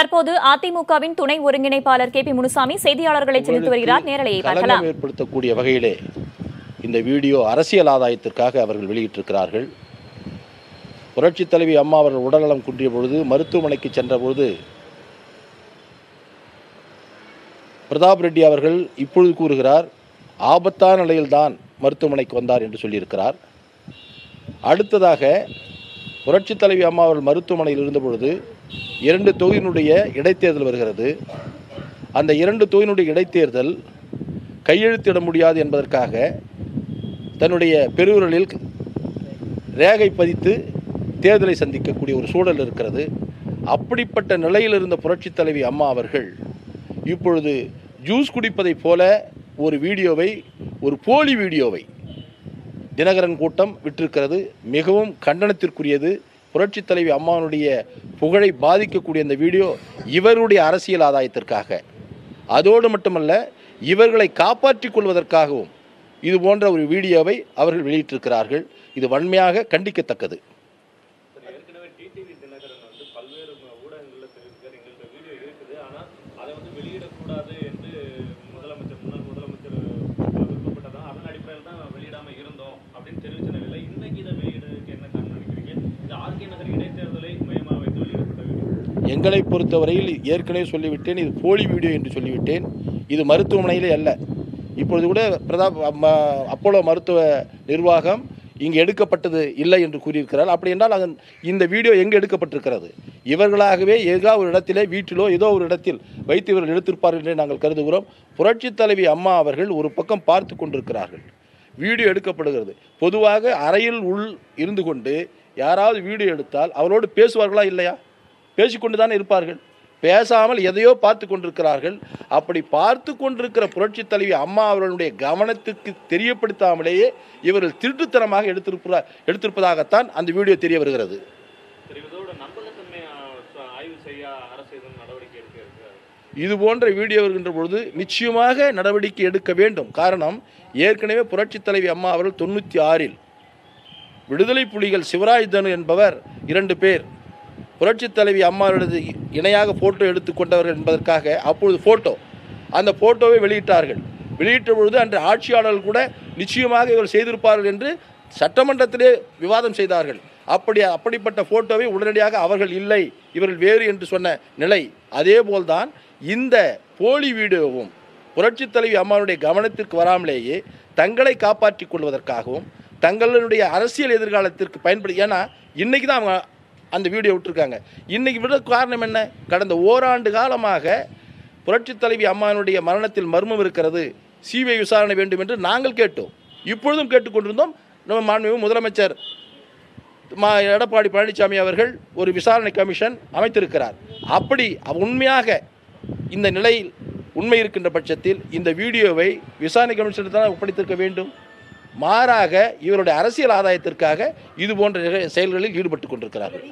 தற்போது அதிமுகவின் துணை ஒருங்கிணைப்பாளர் கே.பி. முனுசாமி செய்தியாளர்களை சந்தித்து வருகிறார். நேரலையை பார்க்கலாம். ஏற்படுத்தக்கூடிய வகையிலே இந்த வீடியோ அரசியல் ஆதாயத்திற்காக அவர்கள் வெளியிட்டிருக்கிறார்கள். புரட்சித் தலைவி அம்மா அவர்கள் உடல்நலம் குன்றிய பொழுது மருத்துவமனைக்கு சென்ற பொழுது பிரதாப் ரெட்டி அவர்கள் இப்பொழுது கூறுகிறார், ஆபத்தான நிலையில்தான் மருத்துவமனைக்கு வந்தார் என்று சொல்லியிருக்கிறார். அடுத்ததாக புரட்சித் தலைவி அம்மா அவர்கள் மருத்துவமனையில் இருந்தபொழுது 2 தொகுதியினுடைய இடைத்தேர்தல் வருகிறது. அந்த 2 தொகுதியினுடைய இடைத்தேர்தல் கையெழுத்திட முடியாது என்பதற்காக தன்னுடைய பெருவிரலில் ரேகை பதித்து தேர்தலை சந்திக்கக்கூடிய ஒரு சூழல் இருக்கிறது. அப்படிப்பட்ட நிலையில் இருந்த புரட்சித் தலைவி அம்மா அவர்கள் இப்பொழுது ஜூஸ் குடிப்பதைப் போல ஒரு வீடியோவை, ஒரு போலி வீடியோவை தினகரன் கூட்டம் விட்டிருக்கிறது. மிகவும் கண்டனத்திற்குரியது. புரட்சித் தலைவி அம்மாவுடைய புகழை பாதிக்கக்கூடிய இந்த வீடியோ இவருடைய அரசியல் ஆதாயத்திற்காக, அதோடு மட்டுமல்ல இவர்களை காப்பாற்றிக் கொள்வதற்காகவும் இது போன்ற ஒரு வீடியோவை அவர்கள் வெளியிட்டிருக்கிறார்கள். இது வன்மையாக கண்டிக்கத்தக்கது. எங்களை பொறுத்தவரையில் ஏற்கனவே சொல்லிவிட்டேன், இது போலி வீடியோ என்று சொல்லிவிட்டேன். இது மருத்துவமனையிலே அல்ல. இப்பொழுது கூட அப்போலோ மருத்துவ நிர்வாகம் இங்கு எடுக்கப்பட்டது இல்லை என்று கூறியிருக்கிறார். அப்படி என்றால் இந்த வீடியோ எங்கே எடுக்கப்பட்டிருக்கிறது? இவர்களாகவே ஏதோ ஒரு இடத்திலே, வீட்டிலோ ஏதோ ஒரு இடத்தில் வைத்து இவர்கள் எடுத்திருப்பார்கள் என்று நாங்கள் கருதுகிறோம். புரட்சித் தலைவி அம்மா அவர்கள் ஒரு பக்கம் பார்த்து கொண்டிருக்கிறார்கள். வீடியோ எடுக்கப்படுகிறது. பொதுவாக அறையில் உள் இருந்து கொண்டு யாராவது வீடியோ எடுத்தால் அவரோடு பேசுவார்களா இல்லையா? பேசிக்கொண்டு தானே இருப்பார்கள். பேசாமல் எதையோ பார்த்து கொண்டிருக்கிறார்கள். அப்படி பார்த்து கொண்டிருக்கிற புரட்சித் தலைவி அம்மா அவர்களுடைய கவனத்துக்கு தெரியப்படுத்தாமலேயே இவர்கள் திருட்டுத்தனமாக எடுத்திருப்பதாகத்தான் அந்த வீடியோ தெரிய வருகிறது. இது போன்ற வீடியோ வருகின்ற பொழுது நிச்சயமாக நடவடிக்கை எடுக்க வேண்டும். காரணம், ஏற்கனவே புரட்சித் தலைவி அம்மா அவர்கள் 96இல் விடுதலை புலிகள் சிவராஜ் தனு என்பவர் 2 பேர் புரட்சித் தலைவி அம்மாவுடைய இணையாக ஃபோட்டோ எடுத்துக்கொண்டவர்கள் என்பதற்காக அப்பொழுது அந்த ஃபோட்டோவை வெளியிட்டார்கள். வெளியிட்ட பொழுது அன்று ஆட்சியாளர்கள் கூட நிச்சயமாக இவர் செய்திருப்பார்கள் என்று சட்டமன்றத்திலே விவாதம் செய்தார்கள். அப்படிப்பட்ட ஃபோட்டோவை உடனடியாக அவர்கள் இல்லை, இவர்கள் வேறு என்று சொன்ன நிலை. அதே போல்தான் இந்த போலி வீடியோவும் புரட்சித் தலைவி அம்மாவுடைய கவனத்திற்கு வராமலேயே தங்களை காப்பாற்றிக் கொள்வதற்காகவும் தங்களுடைய அரசியல் எதிர்காலத்திற்கு பயன்படுத்தி, ஏன்னா இன்றைக்கி தான் அவங்க அந்த வீடியோ விட்டுருக்காங்க. இன்றைக்கி விட காரணம் என்ன? கடந்த ஓராண்டு காலமாக புரட்சித் தலைவி அம்மானுடைய மரணத்தில் மர்மம் இருக்கிறது, சிபிஐ விசாரணை வேண்டும் என்று நாங்கள் கேட்டோம். இப்பொழுதும் கேட்டுக்கொண்டிருந்தோம். நம்ம மாண்புமிகு முதலமைச்சர் எடப்பாடி பழனிசாமி அவர்கள் ஒரு விசாரணை கமிஷன் அமைத்திருக்கிறார். அப்படி உண்மையாக இந்த நிலையில் உண்மை இருக்கின்ற பட்சத்தில் இந்த வீடியோவை விசாரணை கமிஷனுக்கு தான் ஒப்படைத்திருக்க வேண்டும். மாறாக இவருடைய அரசியல் ஆதாயத்திற்காக இது போன்ற செயல்களில் ஈடுபட்டு கொண்டிருக்கிறார்கள்.